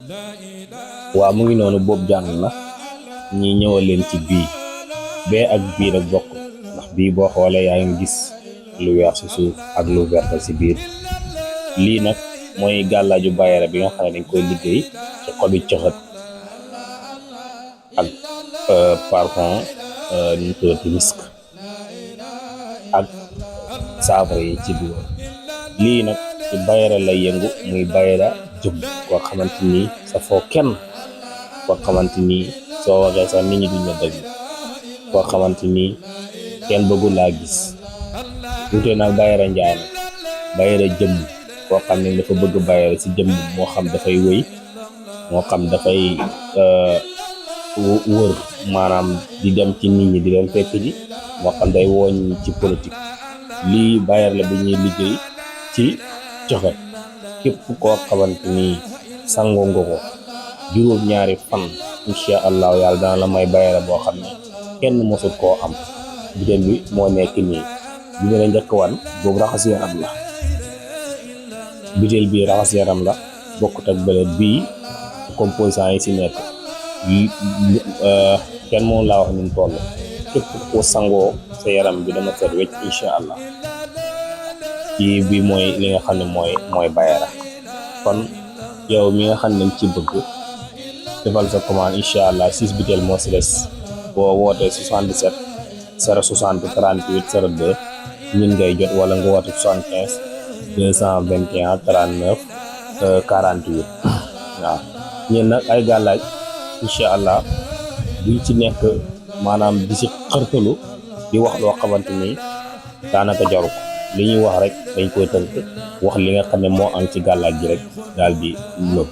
waaw mu ngi noonu boobu jàng na ñi ñëwal leen ci bii bee ak bii nag bokk ndax bii boo xoolee yaa ngi gis lu weex ci suuf ak lu vert ci biir lii nag mooy gàllaaju bayra bi nga xam ne dañ koy liggéey ci xobi coxat ak parfum ñu tuddati misk ak saafara yi ci biir lii nag ci bayra lay yëngu muy bayra jëm koo xamante ni sa foo kenn koo xamante ni soo waxee sax nit ñi duñ la dëgg koo xamante ni kenn bëggul laa gis wute nag bayra njaay nag bayra jëm koo xam ne dafa bëgg bayra ci jëm moo xam dafay wëy moo xam dafay wër maanaam di dem ci nit ñi di leen fekk ji moo xam day wooñ ci politique lii bayra la bi ñuy liggéey ci coxet képp koo xamante ni sangoo nga ko juróom-ñaari fan incha allahu yàlla dana la may bayra boo xam ne kenn mosut koo am butéel bi moo nekk nii bi nga njëkk wan boobu raxas yaram la butéel bii raxas yaram la bokkut ak bële bii composant yi si nekk kenn moom laa wax ni mu toll képp koo sangoo sa yaram bi dama set wecc incha allah kii bi mooy li nga xam ne mooy bayra kon yow mi nga xam ne ci bëgg defal sa commande incha allah 6 butéel moo si des boo wootee 77 060 38 02 ñun ngay jot wala nga woote 75 221 39 48 waaw ñun nag ay gàllaaj incha allah duñ ci nekk maanaam di si xërtalu di wax loo xamante ni daanaka jaru ko li ñuy wax rek dañ koy tënk wax li nga xam ne moo am ci gàllaaj ji rek daal di lëpp